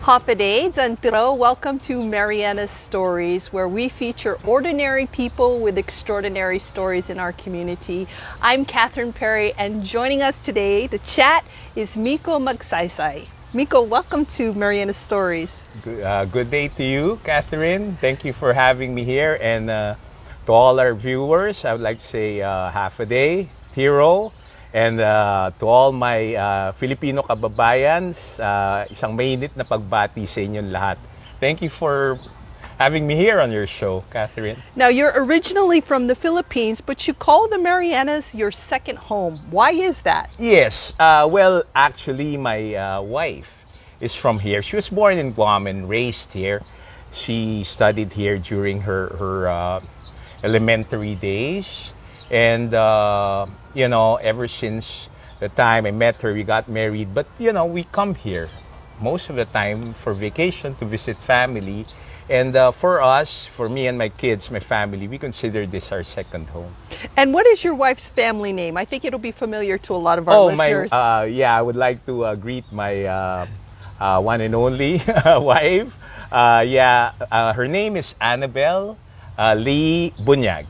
Hapaday, Zantiro. Welcome to Marianas Stories, where we feature ordinary people with extraordinary stories in our community. I'm Catherine Perry, and joining us today to chat is Miko Magsaysay. Miko, welcome to Marianas Stories. Good day to you, Catherine. Thank you for having me here. And to all our viewers, I would like to say half a day, Hero. And to all my Filipino kababayans, isang mainit na pagbati sa inyong lahat. Thank you for having me here on your show, Catherine. Now, you're originally from the Philippines, but you call the Marianas your second home. Why is that? Yes, well, actually, my wife is from here. She was born in Guam and raised here. She studied here during her elementary days. And, ever since the time I met her, we got married. But, we come here most of the time for vacation to visit family. And for us, for me and my kids, my family, we consider this our second home. And what is your wife's family name? I think it'll be familiar to a lot of our listeners. I would like to greet my one and only wife. Her name is Annabelle Lee Bunyag.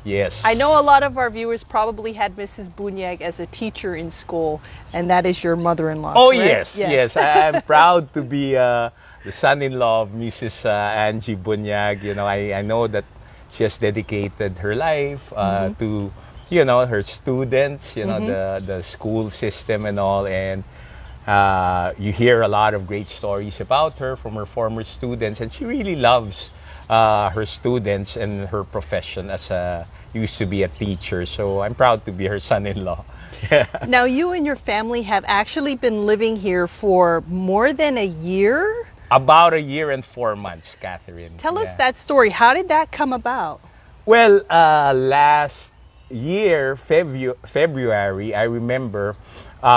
Yes. I know a lot of our viewers probably had Mrs. Bunyag as a teacher in school, and that is your mother-in-law. Oh, correct? yes. I'm proud to be the son-in-law of Mrs. Angie Bunyag. I know that she has dedicated her life to, her students, the school system and all. And you hear a lot of great stories about her from her former students, and she really loves her students and her profession as used to be a teacher. So I'm proud to be her son-in-law. Now, you and your family have actually been living here for more than a year? About a year and 4 months, Catherine. Tell us that story. How did that come about? Well, last year, February, I remember,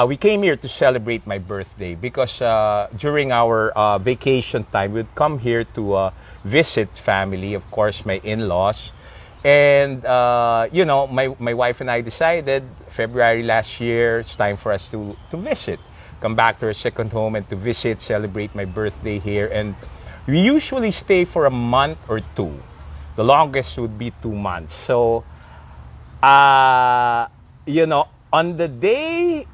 we came here to celebrate my birthday because during our vacation time, we'd come here to visit family, of course, my in-laws. And, my wife and I decided February last year, it's time for us to visit. Come back to our second home and to visit, celebrate my birthday here. And we usually stay for a month or two. The longest would be 2 months. So, on the day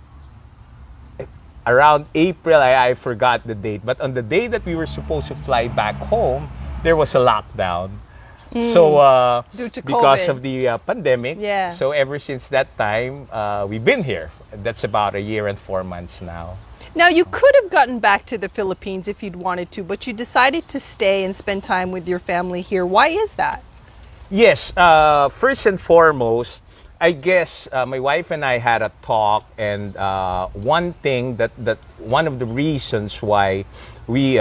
around April, I forgot the date, but on the day that we were supposed to fly back home, there was a lockdown. So, due to because COVID. of the pandemic, Yeah. so ever since that time, we've been here. That's about a year and 4 months now. Now, you could have gotten back to the Philippines if you'd wanted to, but you decided to stay and spend time with your family here. Why is that? Yes, first and foremost, I guess my wife and I had a talk, and one thing that one of the reasons why we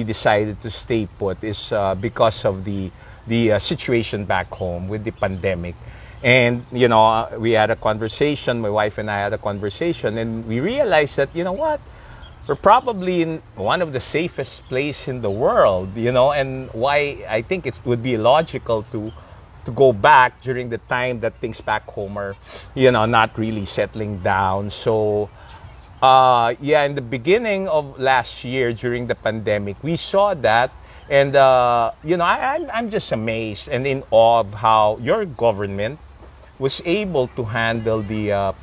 decided to stay put is because of the situation back home with the pandemic. And we had a conversation, my wife and I had a conversation, and we realized that we're probably in one of the safest place in the world, and why I think it would be logical to go back during the time that things back home are, not really settling down. So, in the beginning of last year during the pandemic, we saw that. And, I'm just amazed and in awe of how your government was able to handle the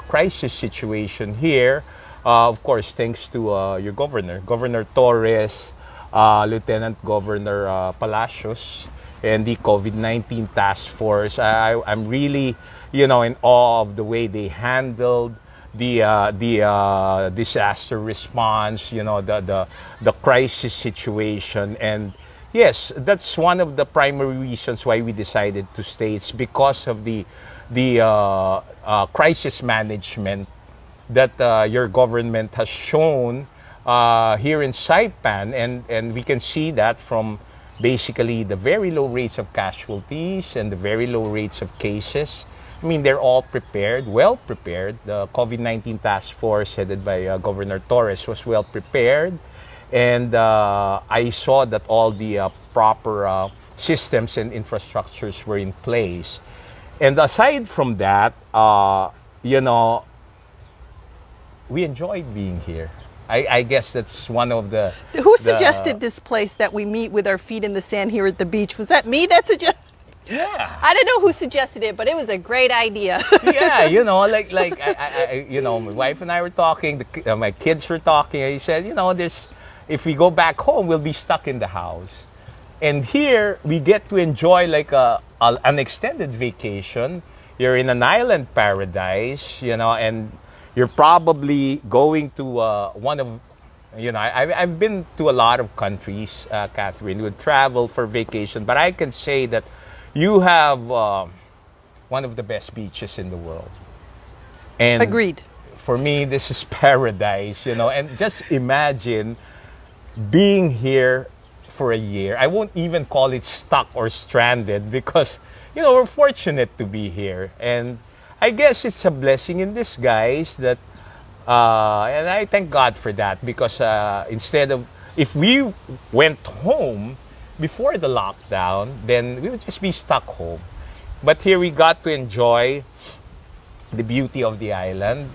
crisis situation here. Of course, thanks to your Governor Torres, Lieutenant Governor Palacios, and the COVID-19 task force. I'm really, in awe of the way they handled the disaster response, the crisis situation. And yes, that's one of the primary reasons why we decided to stay. It's because of the crisis management that your government has shown here in Saipan, and we can see that from basically the very low rates of casualties and the very low rates of cases. I mean, they're all prepared, well prepared. The COVID-19 task force headed by Governor Torres was well prepared. And I saw that all the proper systems and infrastructures were in place. And aside from that, we enjoyed being here. I guess that's one of the. Who suggested this place that we meet with our feet in the sand here at the beach? Was that me that suggested? Yeah. I don't know who suggested it, but it was a great idea. Yeah, my wife and I were talking. My kids were talking. And he said, if we go back home, we'll be stuck in the house. And here we get to enjoy like an extended vacation. You're in an island paradise, and you're probably going to one of, I've been to a lot of countries, Catherine, would travel for vacation, but I can say that you have one of the best beaches in the world. And Agreed. for me, this is paradise, and just imagine being here for a year. I won't even call it stuck or stranded because, we're fortunate to be here. And I guess it's a blessing in disguise that, and I thank God for that because if we went home before the lockdown, then we would just be stuck home. But here we got to enjoy the beauty of the island.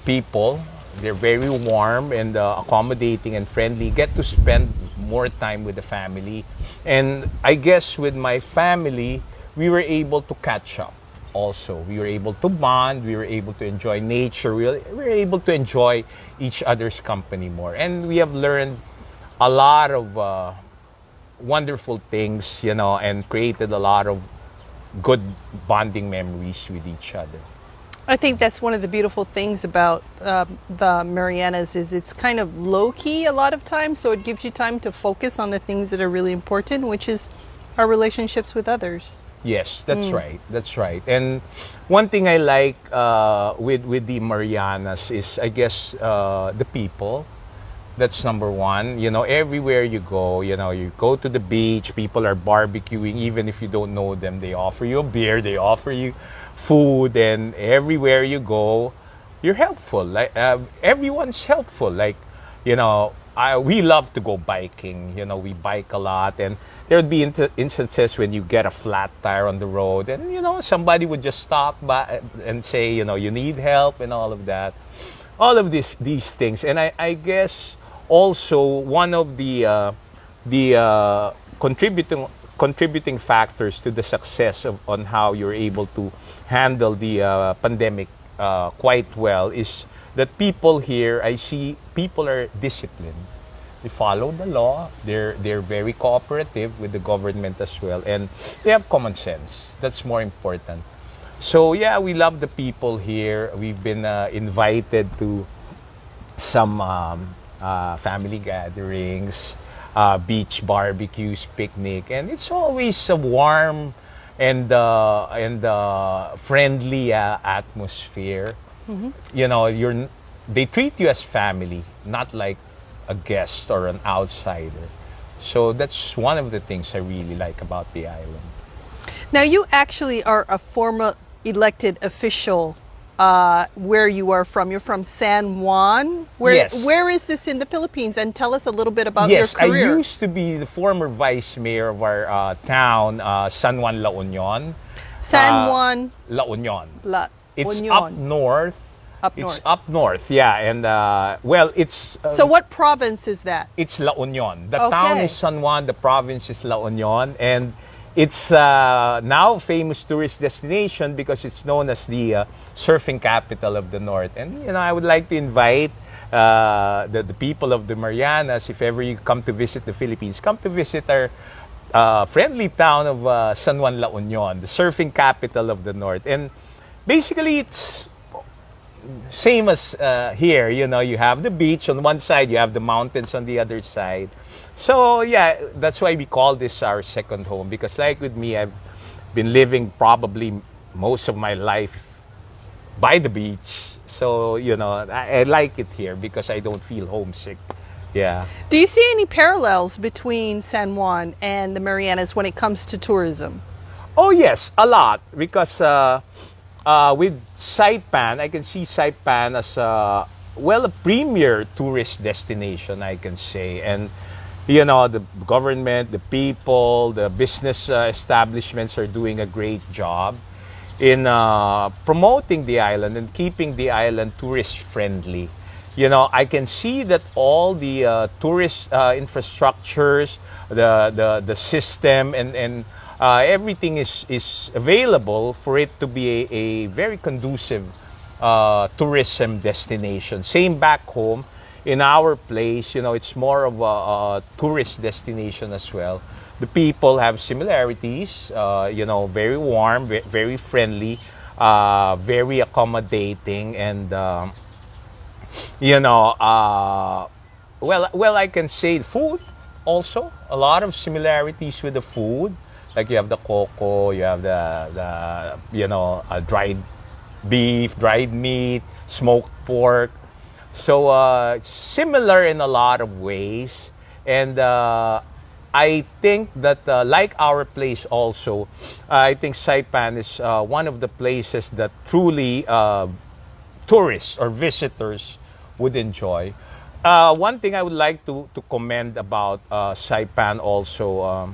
People, they're very warm and accommodating and friendly. Get to spend more time with the family. And I guess with my family, we were able to catch up also. We were able to bond. We were able to enjoy nature. We were able to enjoy each other's company more. And we have learned a lot of wonderful things, and created a lot of good bonding memories with each other. I think that's one of the beautiful things about the Marianas is it's kind of low-key a lot of times, so it gives you time to focus on the things that are really important, which is our relationships with others. Yes, that's right. That's right. And one thing I like with the Marianas is, I guess, the people. That's number one. Everywhere you go, you go to the beach, people are barbecuing, even if you don't know them. They offer you a beer, they offer you food, and everywhere you go, you're helpful. Like everyone's helpful. Like, we love to go biking. We bike a lot, and there would be instances when you get a flat tire on the road, and somebody would just stop by and say, you need help and all of that. All of these things, and I guess also one of the contributing factors to the success on how you're able to handle the pandemic quite well is that people here, I see people are disciplined. They follow the law. They're very cooperative with the government as well, and they have common sense. That's more important. So yeah, we love the people here. We've been invited to some family gatherings, beach barbecues, picnic, and it's always a warm and friendly atmosphere. Mm-hmm. They treat you as family, not like a guest or an outsider. So that's one of the things I really like about the island. Now, you actually are a former elected official where you are from. You're from San Juan. Yes. Where is this in the Philippines? And tell us a little bit about Yes, your career. I used to be the former vice mayor of our town, San Juan, La Union. San Juan La Union. La It's Union. up north. Up north. It's up north, yeah. And it's So what province is that? it's La Union. The Okay. town is San Juan. The province is La Union, and it's now a famous tourist destination because it's known as the surfing capital of the north. And I would like to invite the people of the Marianas, if ever you come to visit the Philippines, come to visit our friendly town of San Juan, La Union, the surfing capital of the north. And basically, it's same as here. You have the beach on one side, you have the mountains on the other side. So yeah, that's why we call this our second home, because like with me, I've been living probably most of my life by the beach. So I like it here because I don't feel homesick. Yeah. Do you see any parallels between San Juan and the Marianas when it comes to tourism? Oh yes, a lot, because with Saipan, I can see Saipan as a premier tourist destination, I can say. And the government, the people, the business establishments are doing a great job in promoting the island and keeping the island tourist friendly. I can see that all the tourist infrastructures, the system, and everything is available for it to be a very conducive tourism destination. Same back home in our place, it's more of a tourist destination as well. The people have similarities, very warm, very friendly, very accommodating, and well, I can say food also. A lot of similarities with the food. Like you have the coco, you have the dried beef, dried meat, smoked pork. So similar in a lot of ways, and I think that like our place also, I think Saipan is one of the places that truly tourists or visitors would enjoy. One thing I would like to commend about Saipan also,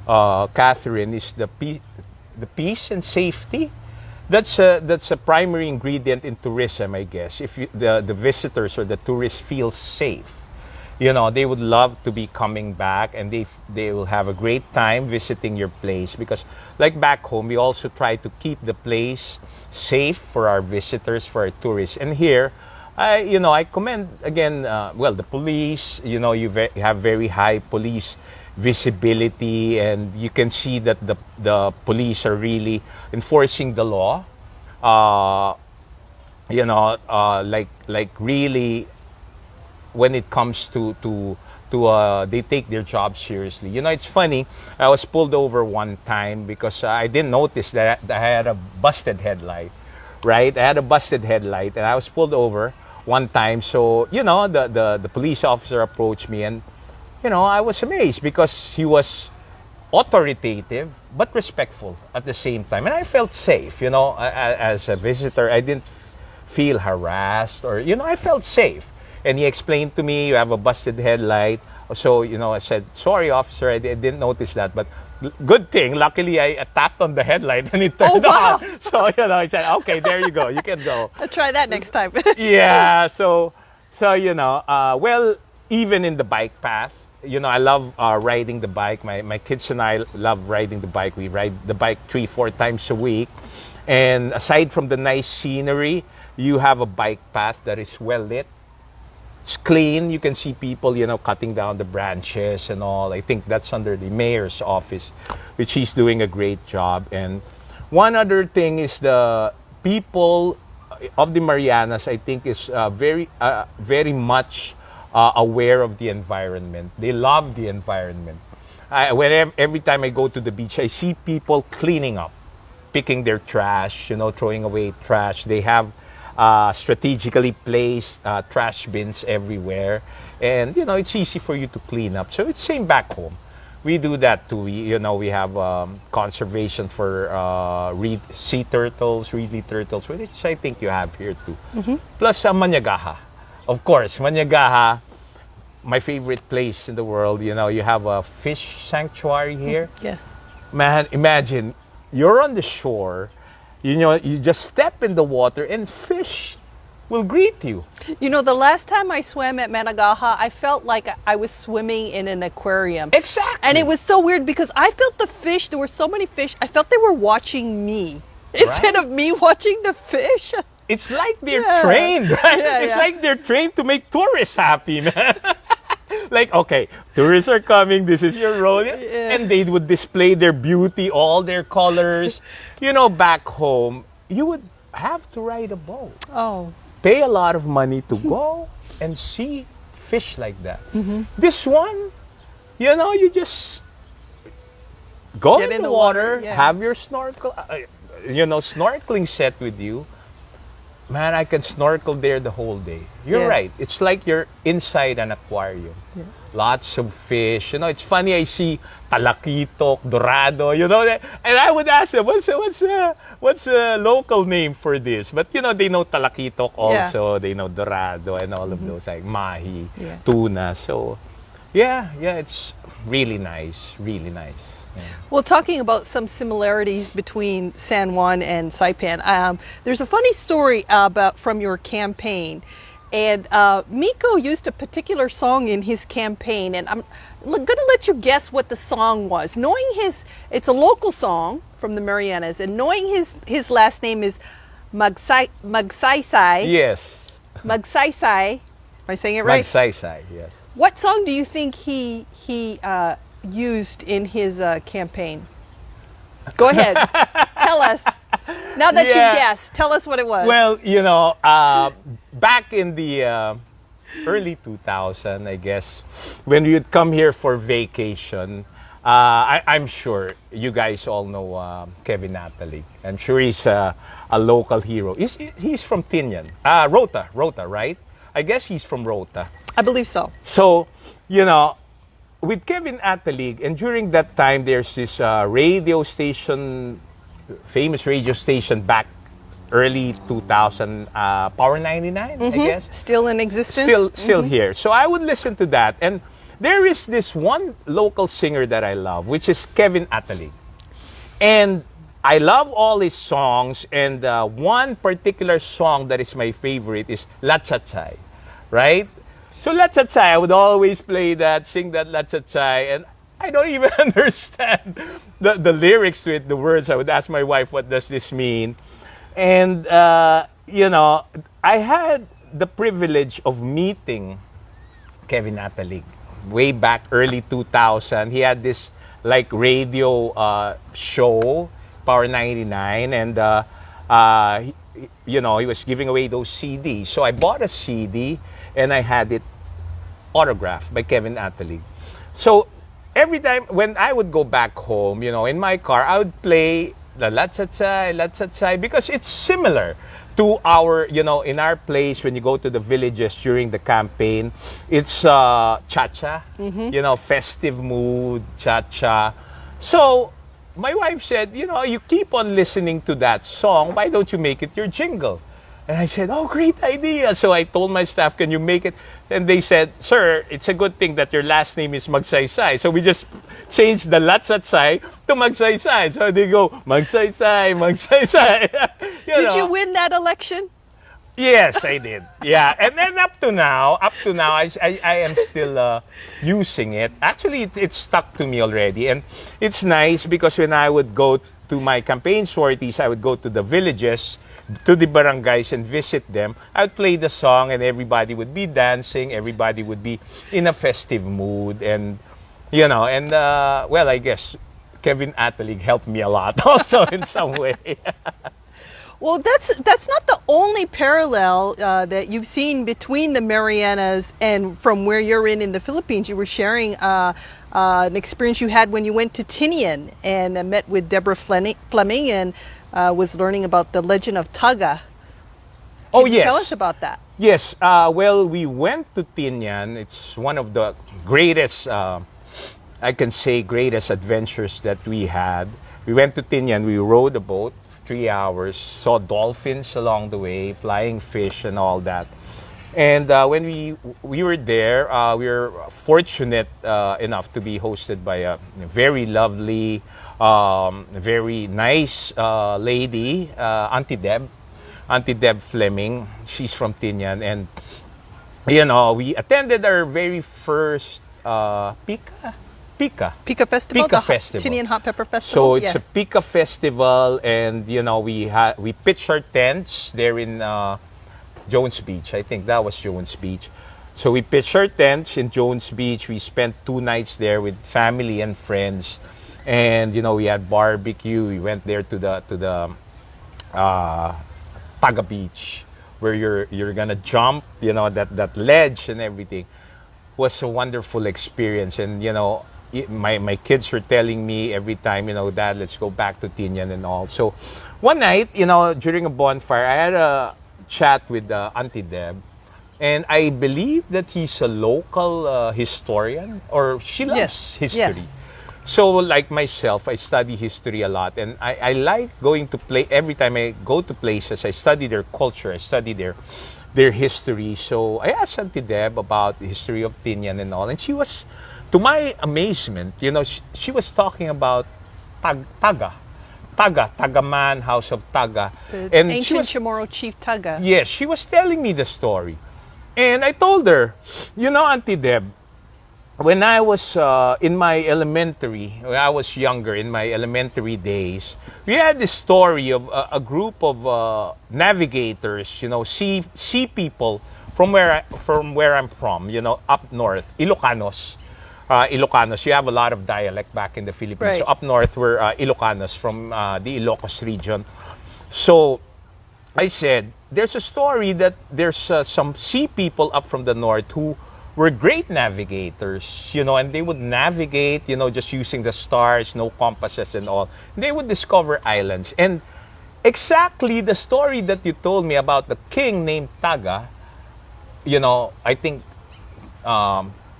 Catherine, is the peace and safety. That's a primary ingredient in tourism, I guess. If the visitors or the tourists feel safe, they would love to be coming back, and they will have a great time visiting your place, because like back home, we also try to keep the place safe for our visitors, for our tourists. And here, I commend again, the police. You have very high police visibility, and you can see that the police are really enforcing the law. Like really, when it comes to they take their job seriously. It's funny. I was pulled over one time because I didn't notice that I had a busted headlight. Right, I had a busted headlight, and I was pulled over one time. So the police officer approached me, and I was amazed because he was authoritative but respectful at the same time, and I felt safe. As a visitor, I didn't feel harassed, or I felt safe. And he explained to me, you have a busted headlight. So I said, sorry, officer, I didn't notice that, but good thing. Luckily, I tapped on the headlight and it turned on. So I said, okay, there you go, you can go. I'll try that next time. Yeah. So well, even in the bike path, I love riding the bike. My kids and I love riding the bike. We ride the bike 3-4 times a week. And aside from the nice scenery, you have a bike path that is well lit. It's clean. You can see people, cutting down the branches and all. I think that's under the mayor's office, which he's doing a great job. And one other thing is the people of the Marianas, I think, is very much aware of the environment. They love the environment. Every time I go to the beach, I see people cleaning up, picking their trash, throwing away trash. They have strategically placed trash bins everywhere, and it's easy for you to clean up. So it's same back home. We do that too. We have conservation for sea turtles, reedley turtles, which I think you have here too. Mm-hmm. Plus Manyagaha, of course. Manyagaha, my favorite place in the world. You have a fish sanctuary here. Yes. Man, imagine you're on the shore. You just step in the water and fish will greet you. The last time I swam at Managaha, I felt like I was swimming in an aquarium. Exactly. And it was so weird because I felt the fish, there were so many fish, I felt they were watching me instead of me watching the fish. It's like they're trained, right? It's like they're trained to make tourists happy, man. Like, okay, tourists are coming, this is your role. And they would display their beauty, all their colors. Back home, you would have to ride a boat. Oh. Pay a lot of money to go and see fish like that. Mm-hmm. This one, you just go in the water, have your snorkel, snorkeling set with you. Man, I can snorkel there the whole day. You're right. It's like you're inside an aquarium. Yeah. Lots of fish. It's funny, I see talakitok, dorado, and I would ask them, what's the local name for this? But, they know talakitok also. Yeah. They know dorado and all of those, like mahi, tuna. So, yeah, it's really nice, really nice. Yeah. Well, talking about some similarities between San Juan and Saipan, there's a funny story from your campaign, And Miko used a particular song in his campaign, and I'm going to let you guess what the song was. Knowing it's a local song from the Marianas, and knowing his last name is Magsaysay. Yes. Magsaysay. Am I saying it right? Magsaysay, yes. What song do you think he used in his campaign? Go ahead. Tell us. Now that you've guessed, tell us what it was. Well, back in the early 2000, I guess, when we would come here for vacation, I'm sure you guys all know Kevin Natalie. I'm sure he's a local hero. He's from Tinian. Rota, right? I guess he's from Rota. I believe so. So, with Kevin Atalig, and during that time, there's this radio station, famous radio station back early 2000, Power 99, I guess. Still in existence? Still here. So I would listen to that. And there is this one local singer that I love, which is Kevin Atalig. And I love all his songs. And one particular song that is my favorite is La Chachay, right? So La Chachay, I would always play that, sing that La Chachay, and I don't even understand the lyrics to it, the words. I would ask my wife, what does this mean? And, I had the privilege of meeting Kevin Natalie way back early 2000. He had this like radio show, Power 99, and, he was giving away those CDs. So I bought a CD and I had it autographed by Kevin Natalie. So every time when I would go back home, in my car, I would play the La Chachay, because it's similar to our, in our place when you go to the villages during the campaign. It's cha-cha, festive mood, cha-cha. So my wife said, you keep on listening to that song, why don't you make it your jingle? And I said, oh, great idea. So I told my staff, can you make it? And they said, sir, it's a good thing that your last name is Magsaysay. So we just changed the La Chachay to Magsaysay. So they go, Magsaysay, Magsaysay. Did you win that election? Yes, I did. Yeah. And then up to now, I am still using it. Actually, it's stuck to me already. And it's nice because when I would go to my campaign sorties, I would go to the villages, to the barangays, and visit them. I'd play the song and everybody would be dancing, everybody would be in a festive mood, and well, I guess Kevin Atalig helped me a lot also in some way. Well, that's not the only parallel that you've seen between the Marianas and from where you're in the Philippines. You were sharing an experience you had when you went to Tinian and met with Deborah Fleming and was learning about the legend of Taga. Can you tell us about that? Yes. Well, we went to Tinian. It's one of the greatest, I can say, greatest adventures that we had. We went to Tinian. We rowed a boat 3 hours, saw dolphins along the way, flying fish and all that. And when we were there, we were fortunate enough to be hosted by a very lovely, very nice lady, Auntie Deb Fleming. She's from Tinian, and we attended our very first Pika Festival, Festival. Tinian Hot Pepper Festival. So it's a Pika Festival, and we pitched our tents there in Jones Beach. I think that was Jones Beach. So we pitched our tents in Jones Beach. We spent 2 nights there with family and friends. And we had barbecue. We went there to the Taga Beach, where you're gonna jump, that ledge and everything. Was a wonderful experience. And my kids were telling me every time, Dad, let's go back to Tinian and all. So one night, during a bonfire, I had a chat with Auntie Deb, and I believe that he's a local historian, or she loves history. Yes. So like myself, I study history a lot, and I like going to every time I go to places, I study their culture, I study their history. So I asked Auntie Deb about the history of Tinian and all, and she was, to my amazement, she was talking about Tagaman, House of Taga. The ancient Chamorro chief Taga. Yes, she was telling me the story. And I told her, you know, Auntie Deb, when I was in my elementary, when I was younger, in my elementary days, we had this story of a group of navigators, you know, sea people from where I'm from, you know, up north, Ilocanos. Ilocanos, you have a lot of dialect back in the Philippines. So Right. up north, we're Ilocanos from the Ilocos region. So I said, there's a story that there's some sea people up from the north who were great navigators, you know, and they would navigate, you know, just using the stars, no compasses and all. They would discover islands. And exactly the story that you told me about the king named Taga, you know, I think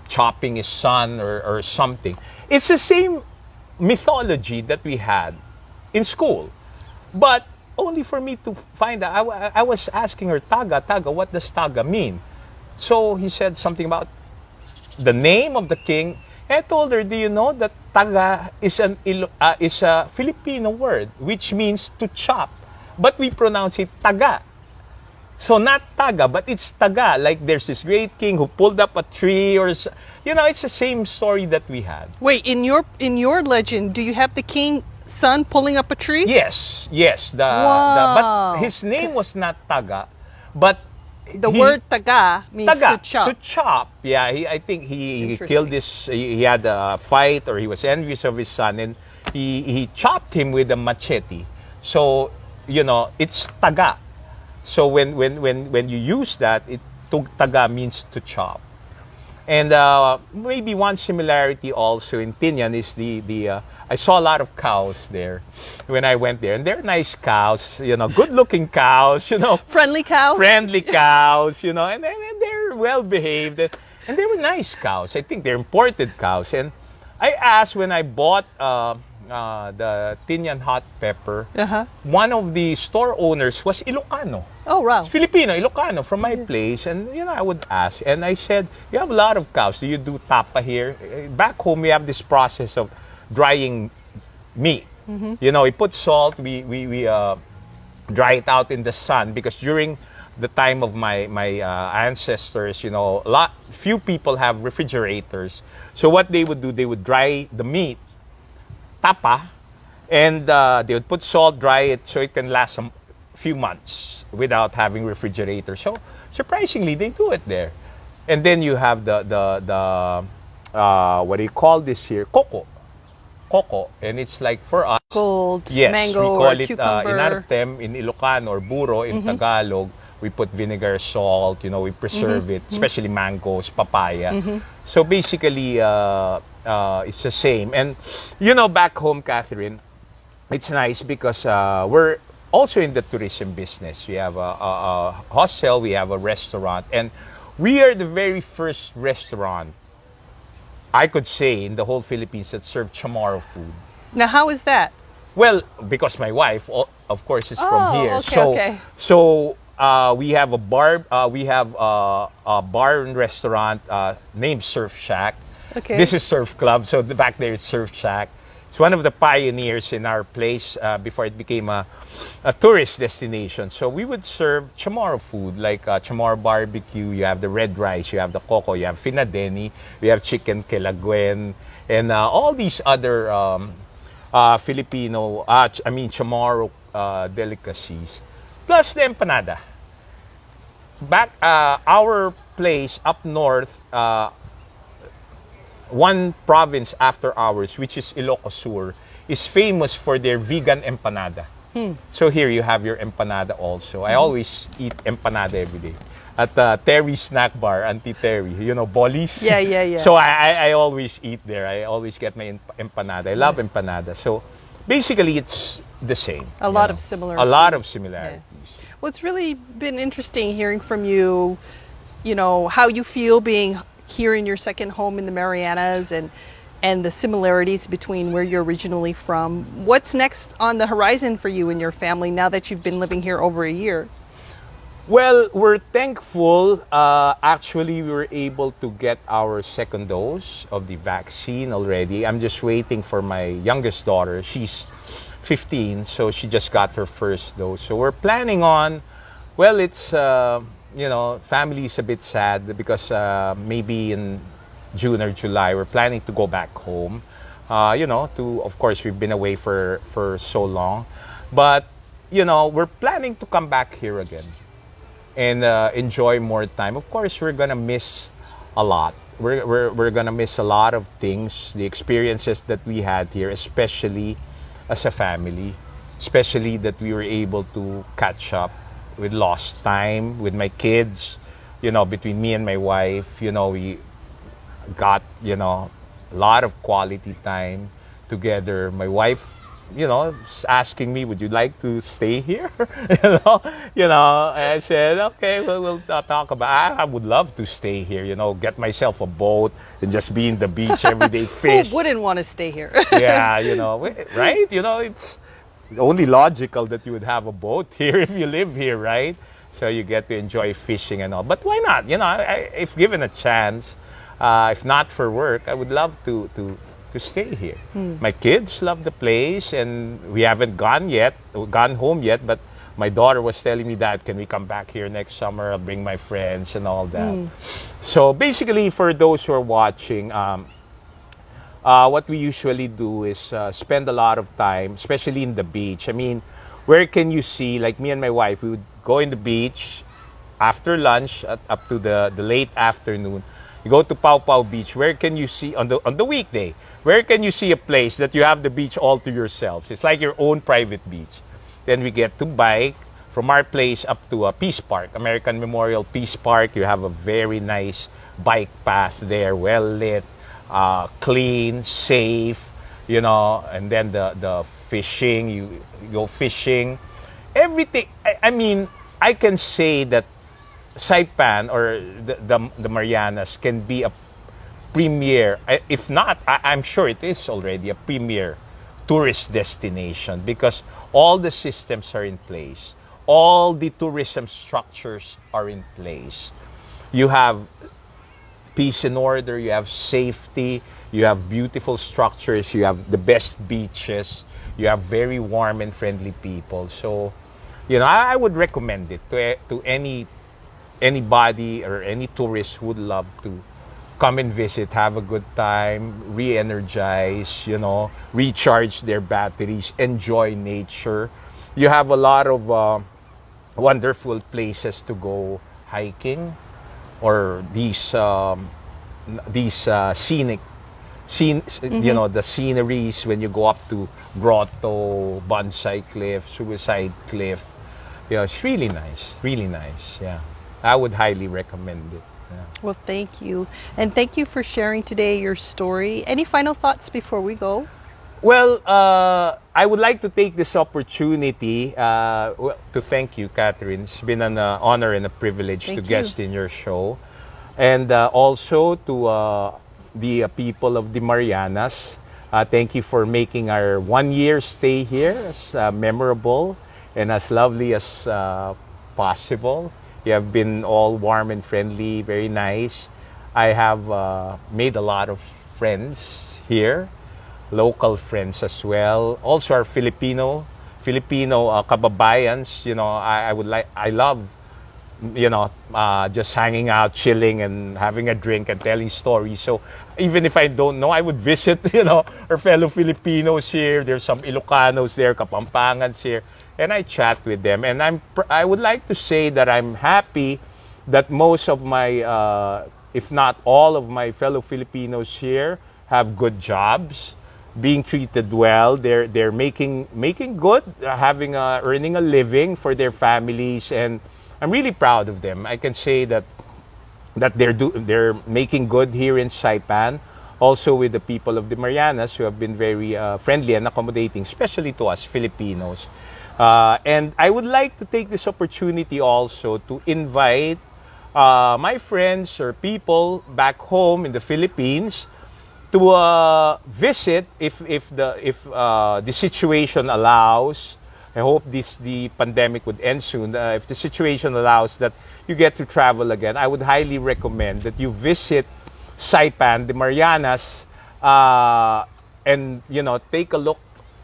chopping his son or something. It's the same mythology that we had in school. But only for me to find out, I was asking her, Taga, what does Taga mean? So he said something about the name of the king. And I told her, do you know that Taga is is a Filipino word, which means to chop. But we pronounce it Taga. So not Taga, but it's Taga. Like there's this great king who pulled up a tree you know, it's the same story that we had. Wait, in your legend, do you have the king son pulling up a tree? Yes. Wow. But his name was not Taga, but The word taga means Taga, to chop. to chop. Yeah, I think he Interesting. killed this. He had a fight, or he was envious of his son, and he chopped him with a machete. So you know, it's Taga. So when you use that, Taga means to chop. And maybe one similarity also in Tinian is I saw a lot of cows there when I went there, and they're nice cows, you know, good-looking cows, you know, Friendly cows? friendly cows, you know, and they're well behaved, and they were nice cows. I think they're imported cows. And I asked when I bought the Tinian hot pepper, Uh-huh. one of the store owners was Ilocano. Oh, wow. Filipino, Ilocano, from my place. And, you know, I would ask. And I said, you have a lot of cows. Do you do tapa here? Back home, we have this process of drying meat. You know, we put salt, we dry it out in the sun, because during the time of my ancestors, you know, few people have refrigerators. So what they would do, they would dry the meat, tapa, and they would put salt, dry it, so it can last a few months without having refrigerator. So surprisingly, they do it there. And then you have the what do you call this here? Coco, and it's like for us. Gold, Yes, mango, we call or it cucumber. inartem in Ilocano, or buro in Tagalog. We put vinegar, salt, you know, we preserve it, especially mangoes, papaya. So basically, it's the same. And, you know, back home, Catherine, it's nice because we're also in the tourism business. We have a hostel, we have a restaurant, and we are the very first restaurant, I could say, in the whole Philippines that served chamorro food. Now, how is that? Well, because my wife, of course, is from here. Okay. So we have a bar. We have a bar and restaurant named Surf Shack. Okay. This is Surf Club. So the back there is Surf Shack. It's one of the pioneers in our place before it became a tourist destination. So we would serve chamorro food, like chamorro barbecue. You have the red rice. You have the coco. You have finadeni. We have chicken kelaguen, and all these other Filipino, chamorro delicacies, plus the empanada. Back our place up north, one province after ours, which is Ilocos Sur, is famous for their vegan empanada. So here you have your empanada also. I always eat empanada every day. At Terry's Snack Bar, Auntie Terry, you know, Bolly's. Yeah. So I always eat there. I always get my empanada. I love empanada. So basically, it's the same. A lot of similar A lot food. of similarities. Well, it's really been interesting hearing from you, you know, how you feel being here in your second home in the Marianas, and the similarities between where you're originally from. What's next on the horizon for you and your family now that you've been living here over a year? Well, we're thankful. Actually, we were able to get our second dose of the vaccine already. I'm just waiting for my youngest daughter. She's 15, so she just got her first dose. So we're planning on, well, it's family is a bit sad because maybe in June or July we're planning to go back home. Of course we've been away for so long, but we're planning to come back here again and enjoy more time. Of course, we're gonna miss a lot. We're gonna miss a lot of things, the experiences that we had here, especially as a family, especially that we were able to catch up with lost time with my kids. Between me and my wife, we got a lot of quality time together. My wife is asking me, would you like to stay here? I said, okay, we'll talk about. I would love to stay here. Get myself a boat and just be in the beach every day, fish. Who wouldn't want to stay here? Yeah, right? It's only logical that you would have a boat here if you live here, right? So you get to enjoy fishing and all. But why not? If given a chance, if not for work, I would love to stay here. My kids love the place, and we haven't gone home yet. But my daughter was telling me that, can we come back here next summer? I'll bring my friends and all that. So basically, for those who are watching, what we usually do is spend a lot of time, especially in the beach. I mean, where can you see, like me and my wife, we would go in the beach after lunch up to the late afternoon. You go to Pau Pau Beach. Where can you see on the weekday? Where can you see a place that you have the beach all to yourselves? It's like your own private beach. Then we get to bike from our place up to Peace Park, American Memorial Peace Park. You have a very nice bike path there, well lit, clean, safe, and then the fishing, you go fishing. Everything, I mean, I can say that Saipan or the Marianas can be a premier, if not, I'm sure it is already a premier tourist destination because all the systems are in place. All the tourism structures are in place. You have peace and order, you have safety, you have beautiful structures, you have the best beaches, you have very warm and friendly people. So, I would recommend it to anybody or any tourist who would love to come and visit, have a good time, re-energize, recharge their batteries, enjoy nature. You have a lot of wonderful places to go hiking, or these scenic scenes, the sceneries when you go up to Grotto, Bonsai Cliff, Suicide Cliff. It's really nice. Yeah, I would highly recommend it. Yeah. Well, thank you. And thank you for sharing today your story. Any final thoughts before we go? Well, I would like to take this opportunity to thank you, Catherine. It's been an honor and a privilege to guest in your show. And also to the people of the Marianas. Thank you for making our 1 year stay here as memorable and as lovely as possible. You have been all warm and friendly, very nice. I have made a lot of friends here, local friends as well. Also our Filipino kababayans. I love just hanging out, chilling, and having a drink and telling stories. So even if I don't know, I would visit, our fellow Filipinos here. There's some Ilocanos there, Kapampangans here, and I chat with them. And I would like to say that I'm happy that most of my, if not all of my fellow Filipinos here have good jobs, being treated well. They're making good, earning a living for their families, and I'm really proud of them. I can say that they're making good here in Saipan, also with the people of the Marianas who have been very friendly and accommodating, especially to us Filipinos. And I would like to take this opportunity also to invite my friends or people back home in the Philippines to visit if the situation allows. I hope the pandemic would end soon. If the situation allows that you get to travel again, I would highly recommend that you visit Saipan, the Marianas, and take a look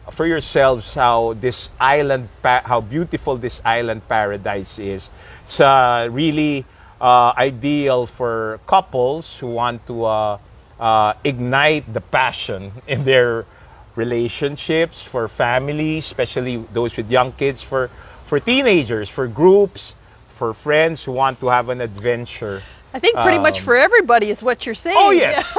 for yourselves how this how beautiful this island paradise is. It's really ideal for couples who want to ignite the passion in their relationships, for families, especially those with young kids, for teenagers, for groups, for friends who want to have an adventure. I think pretty much for everybody is what you're saying. Oh, yes.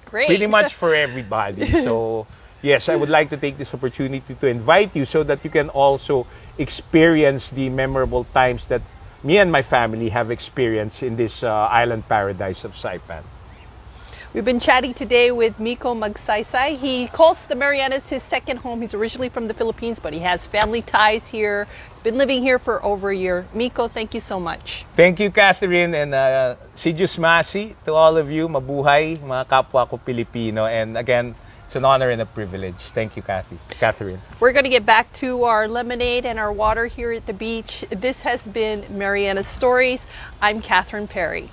Great. Pretty much for everybody. So, yes, I would like to take this opportunity to invite you so that you can also experience the memorable times that me and my family have experienced in this island paradise of Saipan. We've been chatting today with Miko Magsaysay. He calls the Marianas his second home. He's originally from the Philippines, but he has family ties here. He's been living here for over a year. Miko, thank you so much. Thank you, Catherine, and si Diyos Masi to all of you. Mabuhay, mga kapwa ko Pilipino. And again, it's an honor and a privilege. Thank you, Catherine. We're going to get back to our lemonade and our water here at the beach. This has been Marianas Stories. I'm Catherine Perry.